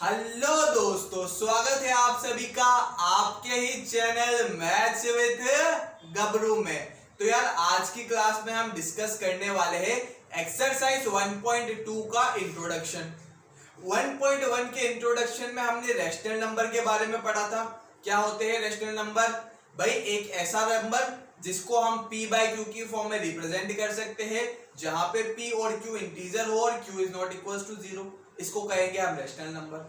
Hello दोस्तों, स्वागत है आप सभी का आपके ही चैनल मैथ्स विद गबरू में। तो यार आज की क्लास में हम डिस्कस करने वाले हैं एक्सरसाइज 1.2 का इंट्रोडक्शन। 1.1 के इंट्रोडक्शन में हमने रेशनल नंबर के बारे में पढ़ा था। क्या होते हैं रेशनल नंबर? भाई एक ऐसा नंबर जिसको हम p बाई क्यू की फॉर्म में रिप्रेजेंट कर सकते हैं, जहां पे p और q इंटीजर हो और q is not equal to 0, इसको कहेंगे हम रेशनल नंबर।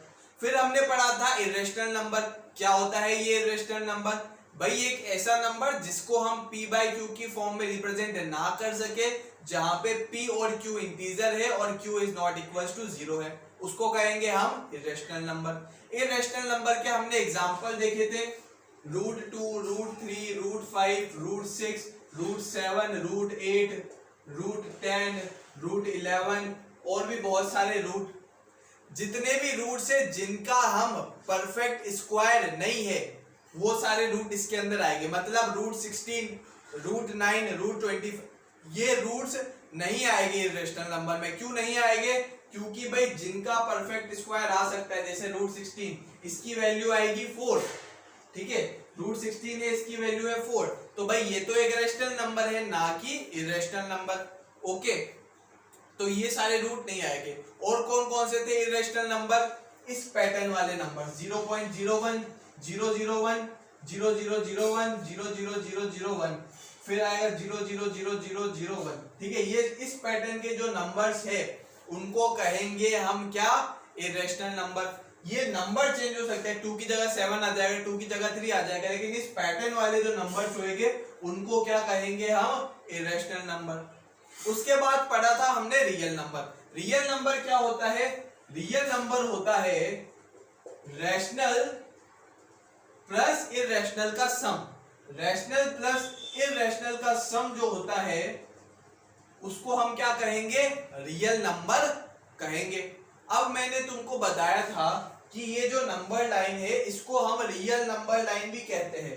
फिर हमने पढ़ा था इरेशनल नंबर। क्या होता है ये इरेशनल नंबर? भाई एक ऐसा नंबर जिसको हम p बाई क्यू की फॉर्म में रिप्रेजेंट ना कर सके, जहां पे p और q इंटीजर है और q is not equal to 0 है, उसको कहेंगे हम इरेशनल नंबर। इरेशनल नंबर के हमने एग्जांपल देखे थे, √2, √3, √5, √6, √7, √8, √10, √11 और भी बहुत सारे रूट। जितने भी रूट से जिनका हम परफेक्ट स्क्वायर नहीं है वो सारे रूट इसके अंदर आएंगे। मतलब √16, √9, √20 ये रूट्स नहीं आएंगे इरेशनल नंबर में। क्यों नहीं आएंगे? क्योंकि भाई जिनका परफेक्ट स्क्वायर आ सकता है, जैसे √16 इसकी वैल्यू आएगी 4, ठीक है, √16 है इसकी वैल्यू है 4, तो भाई ये तो एक रेशनल नंबर है ना कि इरेशनल नंबर। ओके, तो ये सारे रूट नहीं आएंगे। और कौन कौन से थे इरेशनल नंबर? इस पैटर्न वाले नंबर 0.01, 001, 0001, 00001, फिर आएगा 0000001। ठीक है, ये इस पैटर्न के जो नंबर्स है उनको कहेंगे हम क्या? Irrational number. ये नंबर चेंज हो सकते हैं, 2 की जगह 7 आ जाएगा, 2 की जगह 3 आ जाएगा, लेकिन इस पैटर्न वाले जो नंबर्स होंगे उनको क्या कहेंगे हम? Irrational number. उसके बाद पढ़ा था हमने रियल नंबर। रियल नंबर क्या होता है? रियल नंबर होता है रैशनल प्लस इरेशनल का सम। रैशनल प्लस इरेशनल का सम जो होता है उसको हम क्या कहेंगे? रियल नंबर कहेंगे। अब मैंने तुमको बताया था कि ये जो नंबर लाइन है इसको हम रियल नंबर लाइन भी कहते हैं।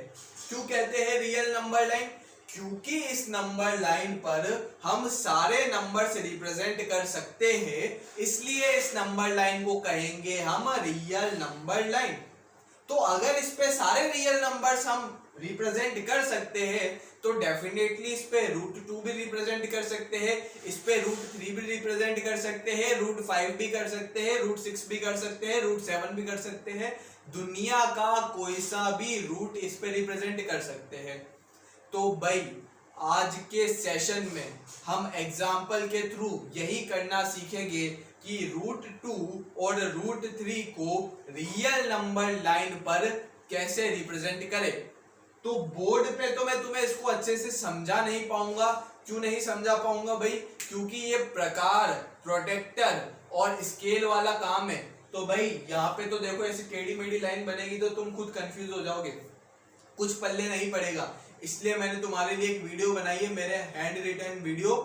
क्यों कहते हैं रियल नंबर लाइन? क्योंकि इस नंबर लाइन पर हम सारे नंबर से रिप्रेजेंट कर सकते हैं, इसलिए इस नंबर लाइन को कहेंगे हम रियल नंबर लाइन। तो अगर इस पे सारे रियल नंबर्स हम रिप्रेजेंट कर सकते हैं तो डेफिनेटली इस पे √2 भी रिप्रेजेंट कर सकते हैं, इस पे √3 भी रिप्रेजेंट कर सकते हैं, √5 भी कर सकते हैं, √6 भी कर सकते हैं, √7 भी कर सकते हैं। दुनिया का कोई सा भी रूट इस पे रिप्रेजेंट कर सकते हैं। तो भाई आज के सेशन में हम एग्जाम्पल के थ्रू यही करना सीखेंगे कि √2 और √3 को रियल नंबर लाइन पर कैसे रिप्रेजेंट करें। तो बोर्ड पे तो मैं तुम्हें इसको अच्छे से समझा नहीं पाऊंगा। क्यों नहीं समझा पाऊंगा भाई? क्योंकि ये प्रकार, प्रोटेक्टर और स्केल वाला काम है। तो भाई यहाँ पे तो देखो ऐसे टेढ़ी मेढ़ी लाइन बनेगी तो तुम खुद कंफ्यूज हो जाओगे, कुछ पल्ले नहीं पड़ेगा। इसलिए मैंने तुम्हारे लिए एक वीडियो बनाई है, मेरे हैंड रिटन वीडियो,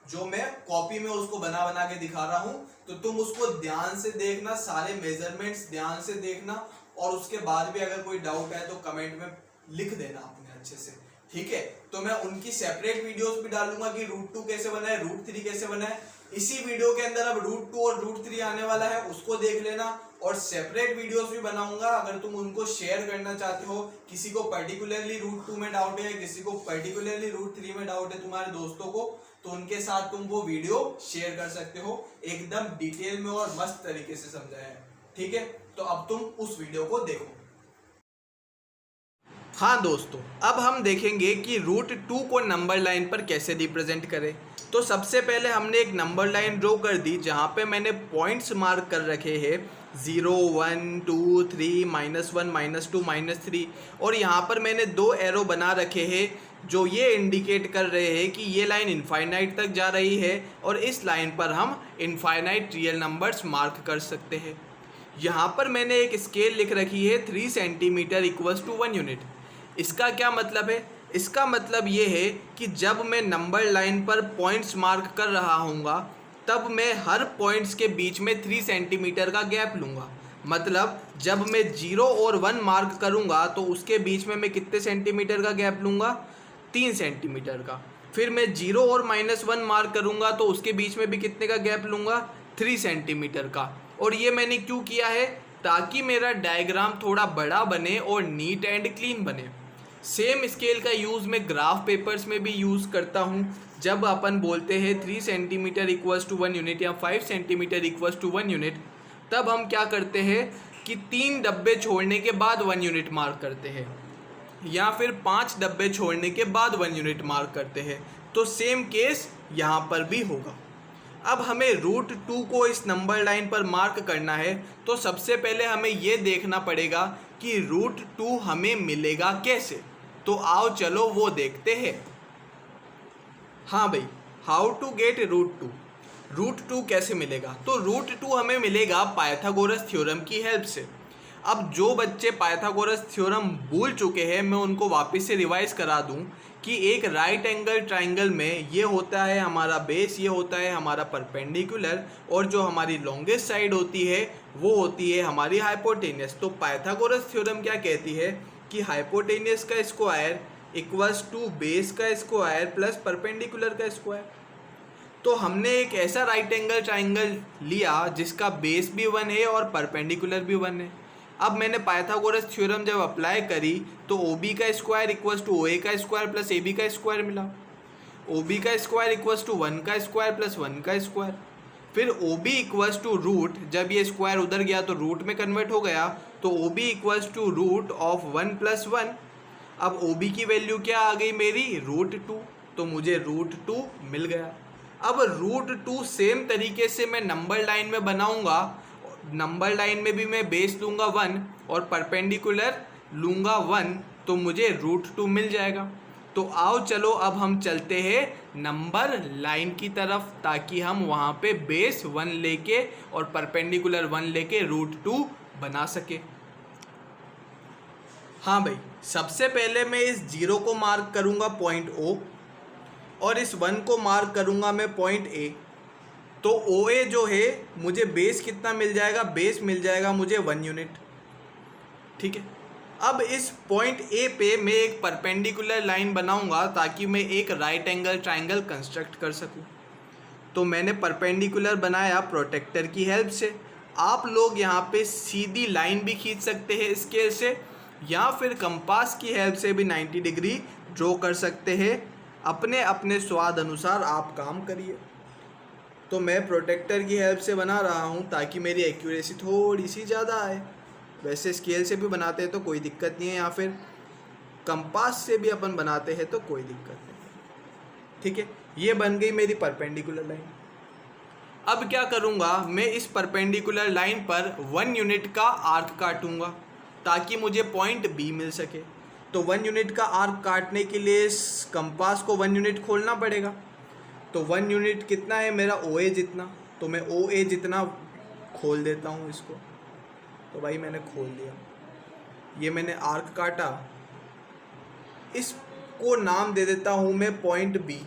जो मैं कॉपी में उसको बना बना के दिखा रहा हूं। तो तुम उसको ध्यान से देखना, सारे मेजरमेंट्स ध्यान से देखना, और उसके बाद भी अगर कोई डाउट है तो कमेंट में लिख देना अपने अच्छे से, ठीक है। तो मैं उनकी सेपरेट वीडियोस भी डालूंगा कि √2 कैसे बना है, √3 कैसे बना है। इसी वीडियो के अंदर अब √2 और √3 आने वाला है, उसको देख लेना। और सेपरेट वीडियोस भी बनाऊंगा, अगर तुम उनको शेयर करना चाहते हो, किसी को पर्टिकुलरली √2 में डाउट है, किसी को पर्टिकुलरली √3 में डाउट है तुम्हारे दोस्तों को, तो उनके साथ तुम वो वीडियो शेयर कर सकते हो। एकदम डिटेल में और मस्त तरीके से समझाया है, ठीक है। तो अब तुम उस वीडियो को देखो। हाँ दोस्तों, अब हम देखेंगे कि √2 को नंबर लाइन पर कैसे रिप्रेजेंट करें। तो सबसे पहले हमने एक नंबर लाइन ड्रॉ कर दी जहाँ पे मैंने पॉइंट्स मार्क कर रखे हैं 0, 1, 2, 3, -1, -2, -3, और यहाँ पर मैंने 2 एरो बना रखे हैं जो ये इंडिकेट कर रहे हैं कि ये लाइन इनफाइनाइट तक जा रही है और इस लाइन पर हम इनफाइनाइट रियल नंबर्स मार्क कर सकते हैं। यहाँ पर मैंने एक स्केल लिख रखी है 3 सेंटीमीटर इक्वल्स टू 1 यूनिट। इसका क्या मतलब है? इसका मतलब ये है कि जब मैं नंबर लाइन पर पॉइंट्स मार्क कर रहा हूँगा तब मैं हर पॉइंट्स के बीच में 3 सेंटीमीटर का गैप लूँगा। मतलब जब मैं 0 और 1 मार्क करूँगा तो उसके बीच में मैं कितने सेंटीमीटर का गैप लूँगा? 3 सेंटीमीटर का। फिर मैं 0 और -1 मार्क करूँगा तो उसके बीच में भी कितने का गैप लूँगा? 3 सेंटीमीटर का। और ये मैंने क्यों किया है? ताकि मेरा डायग्राम थोड़ा बड़ा बने और नीट एंड क्लीन बने। सेम स्केल का यूज़ मैं ग्राफ पेपर्स में भी यूज़ करता हूँ। जब अपन बोलते हैं 3 सेंटीमीटर इक्वल्स टू 1 यूनिट या 5 सेंटीमीटर इक्वल्स टू 1 यूनिट, तब हम क्या करते हैं कि 3 डब्बे छोड़ने के बाद 1 यूनिट मार्क करते हैं, या फिर 5 डब्बे छोड़ने के बाद 1 यूनिट मार्क करते हैं। तो सेम केस यहाँ पर भी होगा। अब हमें √2 को इस नंबर लाइन पर मार्क करना है, तो सबसे पहले हमें ये देखना पड़ेगा कि √2 हमें मिलेगा कैसे। तो आओ चलो वो देखते हैं। हाँ भाई, हाउ टू गेट √2। √2 कैसे मिलेगा? तो √2 हमें मिलेगा पाइथागोरस थ्योरम की हेल्प से। अब जो बच्चे पाइथागोरस थ्योरम भूल चुके हैं, मैं उनको वापस से रिवाइज करा दूं कि एक राइट एंगल ट्राइंगल में ये होता है हमारा बेस, ये होता है हमारा परपेंडिकुलर, और जो हमारी लॉन्गेस्ट साइड होती है वो होती है हमारी हाइपोटेनियस। तो पाइथागोरस थ्योरम क्या कहती है कि हाइपोटेनियस का स्क्वायर इक्वल्स टू बेस का स्क्वायर प्लस परपेंडिकुलर का स्क्वायर। तो हमने एक ऐसा राइट एंगल ट्राइंगल लिया जिसका बेस भी 1 है और परपेंडिकुलर भी 1 है। अब मैंने पाइथागोरस थ्योरम जब अप्लाई करी तो OB का स्क्वायर इक्वल्स टू OA का स्क्वायर प्लस AB का स्क्वायर मिला। OB का स्क्वायर इक्वल्स टू 1 का स्क्वायर प्लस 1 का स्क्वायर। फिर OB इक्वल्स टू रूट, जब ये स्क्वायर उधर गया तो रूट में कन्वर्ट हो गया, तो OB equals to root of 1 + 1। अब OB की वैल्यू क्या आ गई मेरी? √2। तो मुझे √2 मिल गया। अब √2 सेम तरीके से मैं नंबर लाइन में बनाऊंगा। नंबर लाइन में भी मैं बेस लूँगा 1 और परपेंडिकुलर लूँगा 1, तो मुझे √2 मिल जाएगा। तो आओ चलो अब हम चलते हैं नंबर लाइन की तरफ, ताकि हम वहाँ पे बेस 1 लेके और परपेंडिकुलर 1 लेके √2 बना सके। हाँ भाई, सबसे पहले मैं इस 0 को मार्क करूँगा पॉइंट O, और इस 1 को मार्क करूँगा मैं पॉइंट A। तो OA जो है मुझे बेस कितना मिल जाएगा? बेस मिल जाएगा मुझे 1 यूनिट। ठीक है। अब इस पॉइंट A पे मैं एक परपेंडिकुलर लाइन बनाऊंगा ताकि मैं एक राइट एंगल ट्राइंगल कंस्ट्रक्ट कर सकूं। तो मैंने परपेंडिकुलर बनाया प्रोटेक्टर की हेल्प से। आप लोग यहाँ पे सीधी लाइन भी खींच सकते हैं स्केल से, या फिर कंपास की हेल्प से भी 90 डिग्री ड्रॉ कर सकते हैं। अपने अपने स्वाद अनुसार आप काम करिए। तो मैं प्रोटेक्टर की हेल्प से बना रहा हूँ ताकि मेरी एक्यूरेसी थोड़ी सी ज़्यादा आए। वैसे स्केल से भी बनाते हैं तो कोई दिक्कत नहीं है, या फिर कंपास से भी अपन बनाते हैं तो कोई दिक्कत नहीं। ठीक है, ये बन गई मेरी परपेंडिकुलर लाइन। अब क्या करूँगा, मैं इस परपेंडिकुलर लाइन पर 1 यूनिट का आर्क काटूँगा ताकि मुझे पॉइंट B मिल सके। तो 1 यूनिट का आर्क काटने के लिए इस कंपास को 1 यूनिट खोलना पड़ेगा। तो 1 यूनिट कितना है मेरा? OA जितना। तो मैं OA जितना खोल देता हूँ इसको। तो भाई मैंने खोल दिया, ये मैंने आर्क काटा। इसको नाम दे देता हूँ मैं पॉइंट B।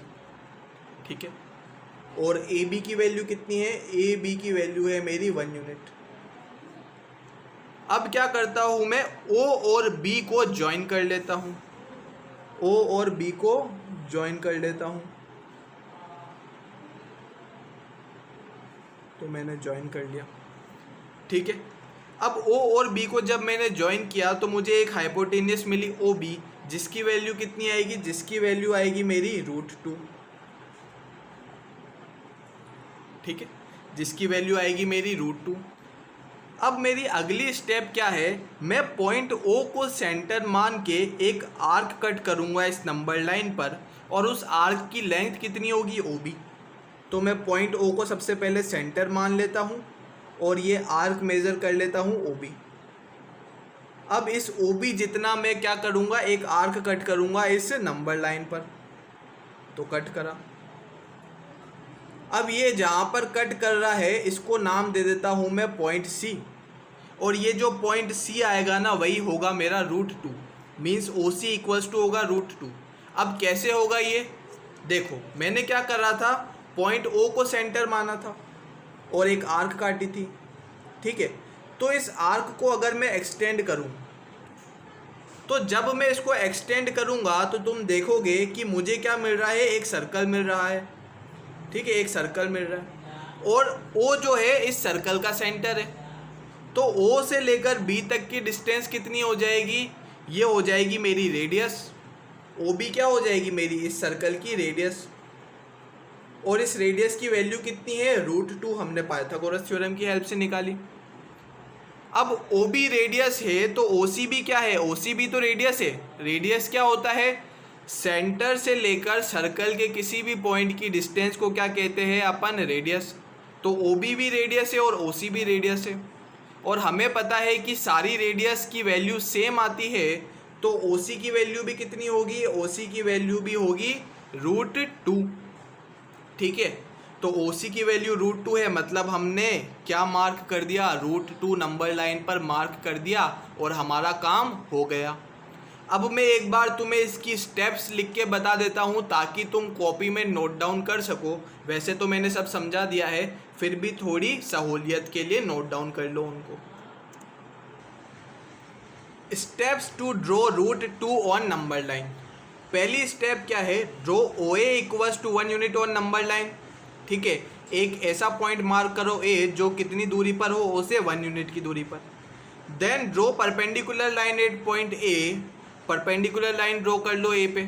ठीक है। और AB की वैल्यू कितनी है? AB की वैल्यू है मेरी 1 यूनिट। अब क्या करता हूँ मैं? O और B को ज्वाइन कर लेता हूँ। O और B को ज्वाइन कर लेता हूँ। तो मैंने ज्वाइन कर लिया। ठीक है। अब O और B को जब मैंने ज्वाइन किया तो मुझे एक हाइपोटेनियस मिली OB, जिसकी वैल्यू कितनी आएगी? जिसकी वैल्यू आएगी मेरी √2। ठीक है, जिसकी वैल्यू आएगी मेरी √2। अब मेरी अगली स्टेप क्या है? मैं पॉइंट O को सेंटर मान के एक आर्क कट करूँगा इस नंबर लाइन पर, और उस आर्क की लेंथ कितनी होगी? OB। तो मैं पॉइंट O को सबसे पहले सेंटर मान लेता हूँ और ये आर्क मेज़र कर लेता हूँ OB। अब इस OB जितना मैं क्या करूँगा? एक आर्क कट करूँगा इस नंबर लाइन पर। तो कट करा। अब ये जहाँ पर कट कर रहा है इसको नाम दे देता हूँ मैं पॉइंट C, और ये जो पॉइंट C आएगा ना वही होगा मेरा √2। मीन्स OC इक्वल्स टू होगा √2। अब कैसे होगा ये? देखो, मैंने क्या कर रहा था? पॉइंट O को सेंटर माना था और एक आर्क काटी थी। ठीक है। तो इस आर्क को अगर मैं एक्सटेंड करूं, तो जब मैं इसको एक्सटेंड करूंगा तो तुम देखोगे कि मुझे क्या मिल रहा है? एक सर्कल मिल रहा है। ठीक है, एक सर्कल मिल रहा है, और O जो है इस सर्कल का सेंटर है। तो O से लेकर B तक की डिस्टेंस कितनी हो जाएगी, ये हो जाएगी मेरी रेडियस। OB क्या हो जाएगी मेरी, इस सर्कल की रेडियस, और इस रेडियस की वैल्यू कितनी है, √2, हमने पाइथागोरस थ्योरम की हेल्प से निकाली। अब OB रेडियस है तो OC भी क्या है, OC भी तो रेडियस है। रेडियस क्या होता है, सेंटर से लेकर सर्कल के किसी भी पॉइंट की डिस्टेंस को क्या कहते हैं अपन, रेडियस। तो OB भी रेडियस है और OC भी रेडियस है, और हमें पता है कि सारी रेडियस की वैल्यू सेम आती है, तो OC की वैल्यू भी कितनी होगी, OC की वैल्यू भी होगी √2। ठीक है, तो OC की वैल्यू √2 है, मतलब हमने क्या मार्क कर दिया, √2 नंबर लाइन पर मार्क कर दिया और हमारा काम हो गया। अब मैं एक बार तुम्हें इसकी स्टेप्स लिख के बता देता हूँ ताकि तुम कॉपी में नोट डाउन कर सको। वैसे तो मैंने सब समझा दिया है, फिर भी थोड़ी सहूलियत के लिए नोट डाउन कर लो उनको। Steps to draw √2 on number line. पहली स्टेप क्या है, draw OA = 1 unit on number line. ठीक है, एक ऐसा पॉइंट मार्क करो A जो कितनी दूरी पर हो, O से 1 यूनिट की दूरी पर। Then draw perpendicular line at point A, perpendicular line draw कर लो A पे।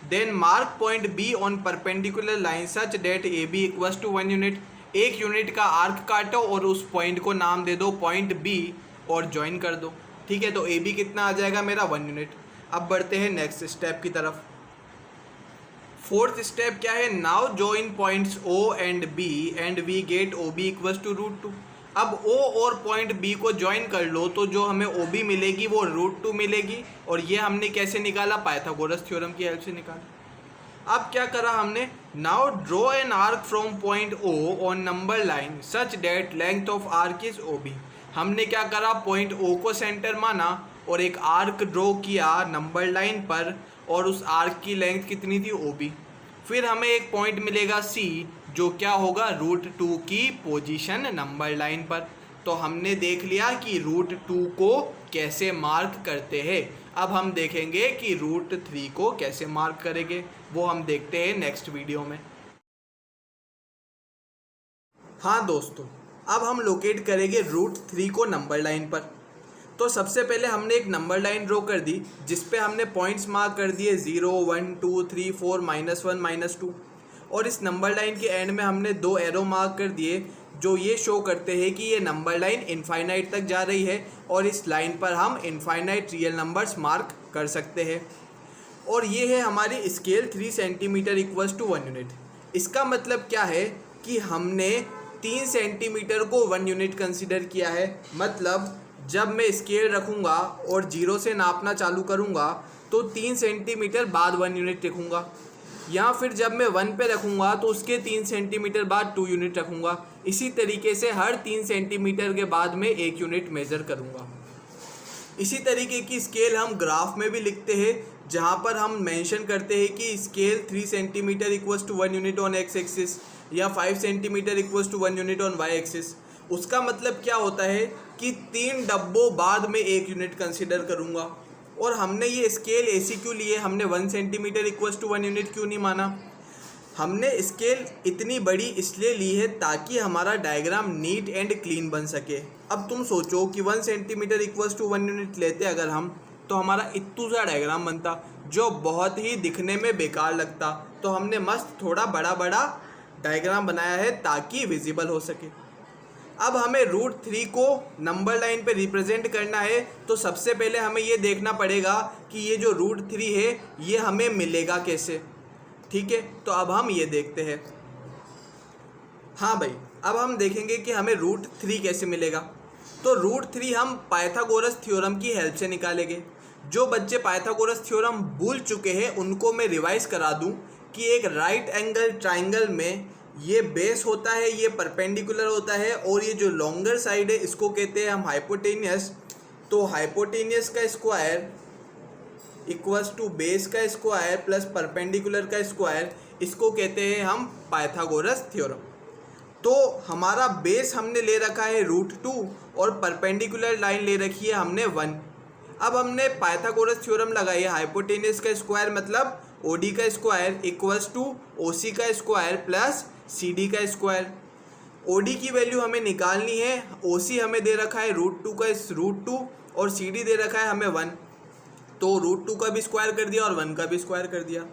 Then mark point B on perpendicular line such that AB = 1 unit. 1 unit का आर्क काटो और उस पॉइंट को नाम दे दो पॉइंट B और ज्वाइन कर दो। ठीक है, तो AB कितना आ जाएगा मेरा, 1 यूनिट। अब बढ़ते हैं नेक्स्ट स्टेप की तरफ। फोर्थ स्टेप क्या है, now join points O and B and we get OB = √2। अब O और पॉइंट B को ज्वाइन कर लो तो जो हमें OB मिलेगी वो √2 मिलेगी, और ये हमने कैसे निकाला, पाइथागोरस थ्योरम की हेल्प से निकाला। अब क्या करा हमने, now draw an arc from point O on number line such that length of arc is OB। हमने क्या करा, पॉइंट O को सेंटर माना और एक आर्क ड्रॉ किया नंबर लाइन पर, और उस आर्क की लेंथ कितनी थी, OB। फिर हमें एक पॉइंट मिलेगा C जो क्या होगा, √2 की पोजीशन नंबर लाइन पर। तो हमने देख लिया कि √2 को कैसे मार्क करते हैं। अब हम देखेंगे कि √3 को कैसे मार्क करेंगे, वो हम देखते हैं नेक्स्ट वीडियो में। हाँ दोस्तों, अब हम लोकेट करेंगे √3 को नंबर लाइन पर। तो सबसे पहले हमने एक नंबर लाइन ड्रॉ कर दी जिस पे हमने पॉइंट्स मार्क कर दिए 0, 1, 2, 3, 4, -1, -2, और इस नंबर लाइन के एंड में हमने 2 एरो मार्क कर दिए जो ये शो करते हैं कि ये नंबर लाइन इनफाइनाइट तक जा रही है, और इस लाइन पर हम इनफाइनाइट रियल नंबर्स मार्क कर सकते हैं। और ये है हमारी स्केल 3 सेंटीमीटर = 1 यूनिट। इसका मतलब क्या है कि हमने 3 सेंटीमीटर को 1 यूनिट कंसिडर किया है। मतलब जब मैं स्केल रखूँगा और 0 से नापना चालू करूँगा तो 3 सेंटीमीटर बाद 1 यूनिट रखूँगा, या फिर जब मैं 1 पे रखूँगा तो उसके 3 सेंटीमीटर बाद 2 यूनिट रखूँगा। इसी तरीके से हर 3 सेंटीमीटर के बाद में 1 यूनिट मेज़र करूँगा। इसी तरीके की स्केल हम ग्राफ में भी लिखते हैं, जहाँ पर हम मेंशन करते हैं कि scale 3 centimetre = 1 unit on x axis, या 5 centimetre = 1 unit on y axis. उसका मतलब क्या होता है कि 3 डब्बों बाद में 1 यूनिट कंसिडर करूँगा। और हमने ये स्केल ऐसी क्यों लिए, हमने 1 सेंटीमीटर = 1 यूनिट क्यों नहीं माना। हमने स्केल इतनी बड़ी इसलिए ली है ताकि हमारा डायग्राम नीट एंड क्लीन बन सके। अब तुम सोचो कि 1 सेंटीमीटर = 1 यूनिट लेते अगर हम, तो हमारा इतना सा डायग्राम बनता जो बहुत ही दिखने में बेकार लगता। तो हमने मस्त थोड़ा बड़ा बड़ा डायग्राम बनाया है ताकि विजिबल हो सके। अब हमें √3 को नंबर लाइन पे रिप्रेजेंट करना है, तो सबसे पहले हमें ये देखना पड़ेगा कि ये जो √3 है ये हमें मिलेगा कैसे। ठीक है, तो अब हम ये देखते हैं। हाँ भाई, अब हम देखेंगे कि हमें √3 कैसे मिलेगा। तो √3 हम पाइथागोरस थ्योरम की हेल्प से निकालेंगे। जो बच्चे पाइथागोरस थ्योरम भूल चुके हैं उनको मैं रिवाइज करा दूं कि एक राइट एंगल ट्राइंगल में ये बेस होता है, ये परपेंडिकुलर होता है, और ये जो लॉन्गर साइड है इसको कहते हैं हम हाइपोटेनियस। तो हाइपोटेनियस का स्क्वायर = बेस का स्क्वायर प्लस परपेंडिकुलर का स्क्वायर, इसको कहते हैं हम पाइथागोरस थ्योरम। तो हमारा बेस हमने ले रखा है √2 और परपेंडिकुलर लाइन ले रखी है हमने 1। अब हमने पाइथागोरस थ्योरम लगाई है, हाइपोटेनियस का स्क्वायर मतलब OD का स्क्वायर = OC का स्क्वायर प्लस CD का स्क्वायर। ओडी की वैल्यू हमें निकालनी है। ओसी हमें दे रखा है √2 का √2 और CD दे रखा है हमें 1, तो √2 का भी स्क्वायर कर दिया और 1 का भी स्क्वायर कर दिया।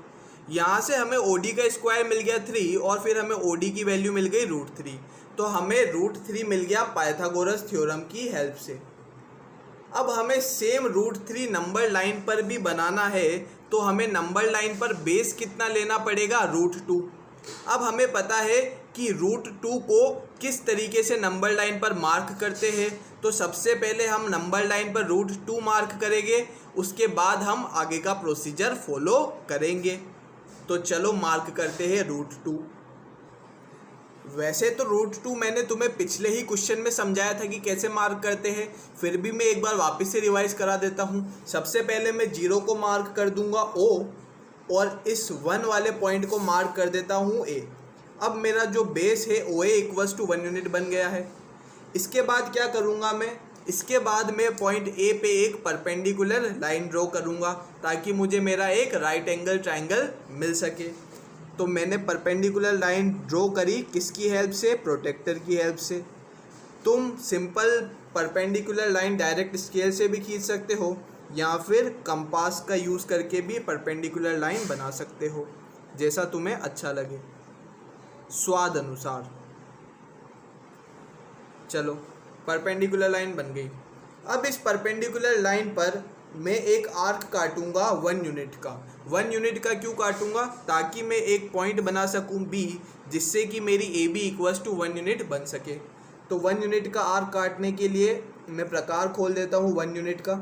यहाँ से हमें OD का स्क्वायर मिल गया 3 और फिर हमें OD की वैल्यू मिल गई √3, तो हमें √3 मिल गया पाइथागोरस थ्योरम की हेल्प से। अब हमें सेम √3 नंबर लाइन पर भी बनाना है, तो हमें नंबर लाइन पर बेस कितना लेना पड़ेगा, √2। अब हमें पता है कि √2 को किस तरीके से नंबर लाइन पर मार्क करते हैं, तो सबसे पहले हम नंबर लाइन पर √2 मार्क करेंगे, उसके बाद हम आगे का प्रोसीजर फॉलो करेंगे। तो चलो मार्क करते हैं √2। वैसे तो √2 मैंने तुम्हें पिछले ही क्वेश्चन में समझाया था कि कैसे मार्क करते हैं, फिर भी मैं एक बार वापस से रिवाइज करा देता हूँ। सबसे पहले मैं 0 को मार्क कर दूंगा O और इस 1 वाले पॉइंट को मार्क कर देता हूँ A। अब मेरा जो बेस है OA = 1 यूनिट बन गया है। इसके बाद क्या करूँगा मैं, इसके बाद मैं पॉइंट A पे एक परपेंडिकुलर लाइन ड्रॉ करूँगा ताकि मुझे मेरा एक राइट एंगल ट्राइंगल मिल सके। तो मैंने परपेंडिकुलर लाइन ड्रॉ करी किसकी हेल्प से, प्रोटेक्टर की हेल्प से। तुम simple perpendicular line direct scale से भी खींच सकते हो या फिर कंपास का यूज़ करके भी परपेंडिकुलर लाइन बना सकते हो, जैसा तुम्हें अच्छा लगे, स्वाद अनुसार। चलो परपेंडिकुलर लाइन बन गई। अब इस परपेंडिकुलर लाइन पर मैं एक आर्क काटूंगा 1 यूनिट का। 1 यूनिट का क्यों काटूंगा, ताकि मैं एक पॉइंट बना सकूं B, जिससे कि मेरी AB = 1 यूनिट बन सके। तो 1 यूनिट का आर्क काटने के लिए मैं प्रकार खोल देता हूं 1 यूनिट का।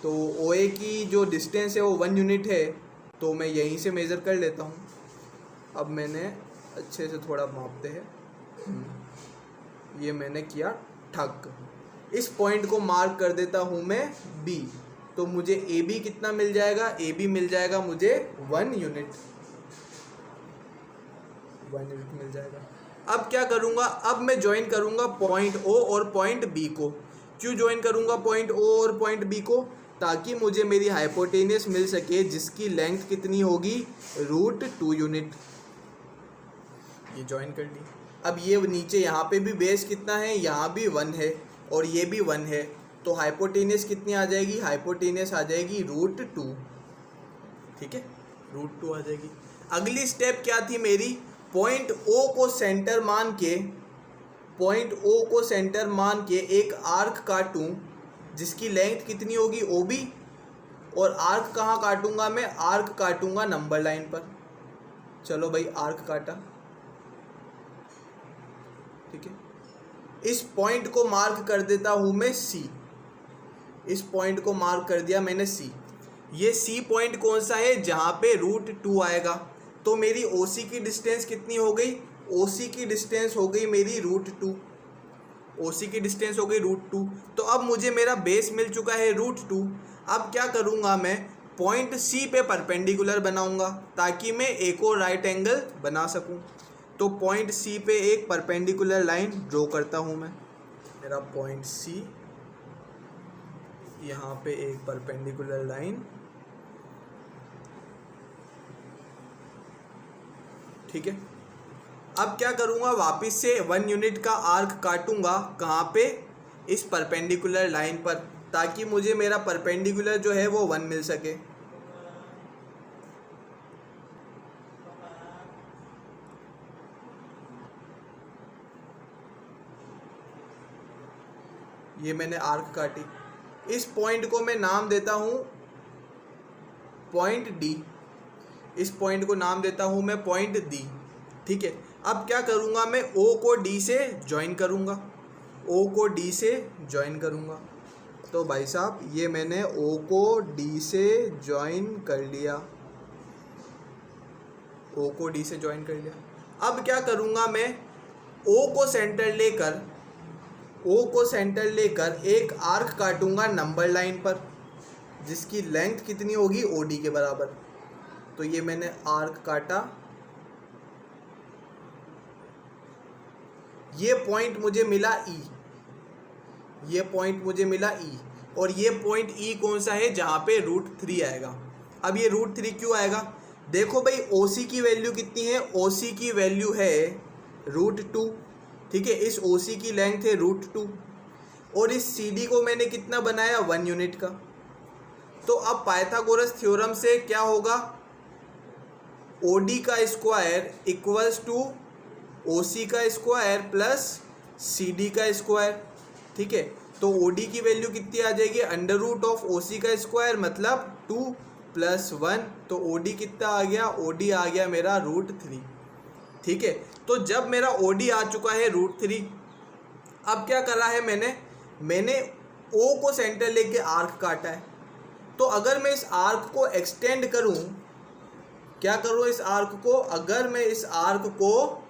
तो OA की जो डिस्टेंस है वो 1 यूनिट है, तो मैं यहीं से मेज़र कर लेता हूं। अब मैंने अच्छे से थोड़ा मापते हैं, ये मैंने किया ठक। इस पॉइंट को मार्क कर देता हूँ मैं B, तो मुझे AB कितना मिल जाएगा, AB मिल जाएगा मुझे 1 यूनिट मिल जाएगा। अब क्या करूँगा, अब मैं ज्वाइन करूँगा पॉइंट O और पॉइंट B को। क्यों ज्वाइन करूँगा पॉइंट O और पॉइंट B को, ताकि मुझे मेरी हाइपोटेन्यूस मिल सके जिसकी लेंथ कितनी होगी, √2 यूनिट। ये ज्वाइन कर ली। अब ये नीचे यहाँ पे भी बेस कितना है, यहाँ भी 1 है और ये भी 1 है, तो हाइपोटेन्यूस कितनी आ जाएगी, हाइपोटेन्यूस आ जाएगी √2। ठीक है, √2 आ जाएगी। अगली स्टेप क्या थी मेरी, पॉइंट O को सेंटर मान के एक आर्क काटूं जिसकी लेंथ कितनी होगी, OB। और आर्क कहाँ काटूंगा मैं, आर्क काटूंगा नंबर लाइन पर। चलो भाई आर्क काटा, ठीक है। इस पॉइंट को मार्क कर देता हूं मैं C। इस पॉइंट को मार्क कर दिया मैंने C। ये C पॉइंट कौन सा है, जहां पे √2 आएगा। तो मेरी OC की डिस्टेंस कितनी हो गई, OC की डिस्टेंस हो गई मेरी √2। OC की डिस्टेंस हो गई √2। तो अब मुझे मेरा बेस मिल चुका है √2। अब क्या करूंगा मैं, पॉइंट C पे परपेंडिकुलर बनाऊंगा ताकि मैं एक और राइट एंगल बना सकूं। तो पॉइंट C पे एक परपेंडिकुलर लाइन ड्रॉ करता हूं मैं। मेरा पॉइंट C, यहाँ पे एक परपेंडिकुलर लाइन, ठीक है। अब क्या करूँगा, वापस से 1 यूनिट का आर्क काटूंगा, कहाँ पे, इस परपेंडिकुलर लाइन पर, ताकि मुझे मेरा परपेंडिकुलर जो है वो 1 मिल सके। ये मैंने आर्क काटी। इस पॉइंट को मैं नाम देता हूँ पॉइंट D। इस पॉइंट को नाम देता हूँ मैं पॉइंट D, ठीक है। अब क्या करूँगा मैं, O को D से ज्वाइन करूँगा। O को D से ज्वाइन करूँगा। तो भाई साहब ये मैंने O को D से ज्वाइन कर लिया। O को D से ज्वाइन कर लिया। अब क्या करूँगा मैं, O को सेंटर लेकर एक आर्क काटूंगा नंबर लाइन पर, जिसकी लेंथ कितनी होगी, OD के बराबर। तो ये मैंने आर्क काटा। ये पॉइंट मुझे मिला E। ये पॉइंट मुझे मिला E, और ये पॉइंट E कौन सा है, जहाँ पे √3 आएगा। अब ये √3 क्यों आएगा, देखो भाई OC की वैल्यू कितनी है, OC की वैल्यू है √2। ठीक है। इस OC की लेंथ है √2 और इस CD को मैंने कितना बनाया 1 यूनिट का। तो अब पाइथागोरस थ्योरम से क्या होगा, OD का स्क्वायर इक्वल्स टू OC का स्क्वायर प्लस CD का स्क्वायर। ठीक है, तो OD की वैल्यू कितनी आ जाएगी, √OC का स्क्वायर मतलब 2 + 1, तो OD कितना आ गया, OD आ गया मेरा √3। ठीक है, तो जब मेरा OD आ चुका है √3, अब क्या करा है मैंने O को सेंटर लेके आर्क काटा है। तो अगर मैं इस आर्क को एक्सटेंड करूं, क्या करूं इस आर्क को, अगर मैं इस आर्क को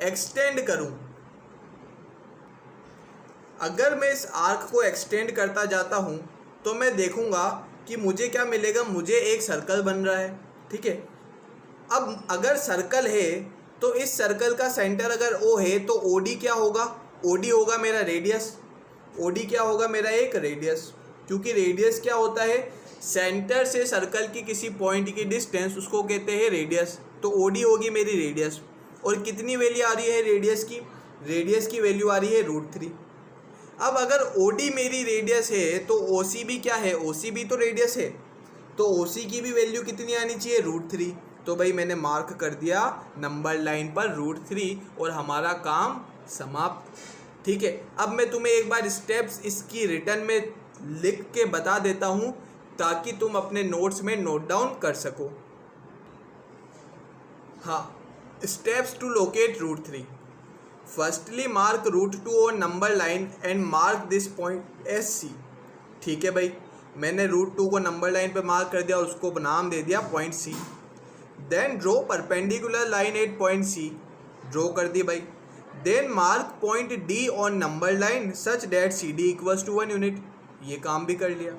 एक्सटेंड करूं, अगर मैं इस आर्क को एक्सटेंड करता जाता हूं तो मैं देखूंगा कि मुझे क्या मिलेगा, मुझे एक सर्कल बन रहा है। ठीक है, अब अगर सर्कल है तो इस सर्कल का सेंटर अगर O है तो OD क्या होगा, OD होगा मेरा रेडियस। OD क्या होगा मेरा, एक रेडियस, क्योंकि रेडियस क्या होता है, सेंटर से सर्कल की किसी पॉइंट की डिस्टेंस, उसको कहते हैं रेडियस। तो OD होगी मेरी रेडियस। और कितनी वैल्यू आ रही है रेडियस की वैल्यू आ रही है √3। अब अगर OD मेरी रेडियस है तो OC भी क्या है, OC भी तो रेडियस है, तो OC की भी वैल्यू कितनी आनी चाहिए, √3। तो भाई मैंने मार्क कर दिया नंबर लाइन पर √3 और हमारा काम समाप्त। ठीक है, अब मैं तुम्हें एक बार स्टेप्स इसकी रिटर्न में लिख के बता देता हूं ताकि तुम अपने नोट्स में नोट डाउन कर सको। हाँ, steps to locate √3। Firstly mark √2 on number line and mark this point as C। ठीक है भाई, मैंने √2 को नंबर लाइन पे मार्क कर दिया और उसको नाम दे दिया point C। Then draw perpendicular line at point C, draw कर दी भाई। Then mark point D on number line such that CD equals to 1 unit, ये काम भी कर लिया।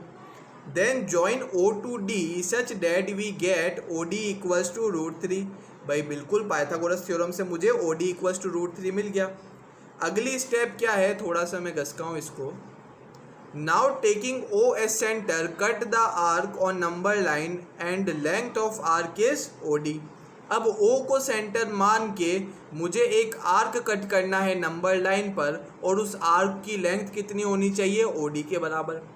Then join O to D such that we get OD equals to √3। भाई बिल्कुल पाइथागोरस थ्योरम से मुझे OD इक्वल्स टू √3 मिल गया। अगली स्टेप क्या है, थोड़ा सा मैं घसकाऊँ इसको। Now taking O S centre cut the arc on number line and length of arc is OD। अब O को सेंटर मान के मुझे एक आर्क कट करना है नंबर लाइन पर और उस आर्क की लेंथ कितनी होनी चाहिए, OD के बराबर।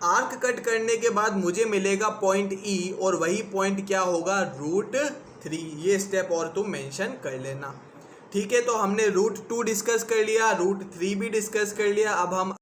आर्क कट करने के बाद मुझे मिलेगा पॉइंट E और वही पॉइंट क्या होगा, √3। ये स्टेप और तुम मेंशन कर लेना। ठीक है, तो हमने √2 डिस्कस कर लिया, √3 भी डिस्कस कर लिया। अब हम,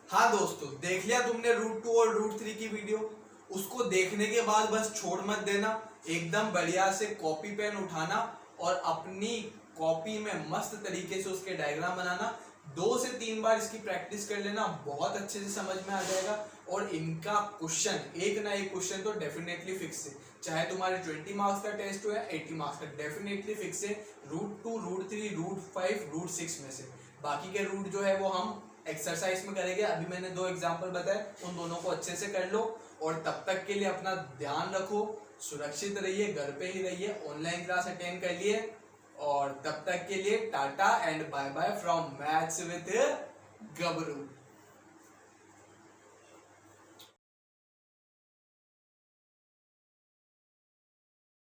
हाँ दोस्तों, देख लिया तुमने √2 और √3 की वीडियो। उसको देखने के बाद बस छोड़ मत देना, एकदम बढ़िया से कॉपी पेन उठाना और अपनी कॉपी में मस्त तरीके से उसके डायग्राम बनाना। 2 से 3 बार इसकी प्रैक्टिस कर लेना, बहुत अच्छे से समझ में आ जाएगा। और इनका क्वेश्चन, एक ना एक क्वेश्चन तो डेफिनेटली फिक्स है, चाहे तुम्हारे 20 मार्क्स का टेस्ट हो या 80 मार्क्स का, डेफिनेटली फिक्स है। √2, √3, √5, √6 में से। बाकी के रूट जो है वो हम एक्सरसाइज में करेंगे। अभी मैंने 2 एग्जाम्पल बताए, उन दोनों को अच्छे से कर लो। और तब तक के लिए अपना ध्यान रखो, सुरक्षित रहिए, घर पे ही रहिए, ऑनलाइन क्लास अटेंड कर लिए। और तब तक के लिए tata and bye bye from maths with Gabru.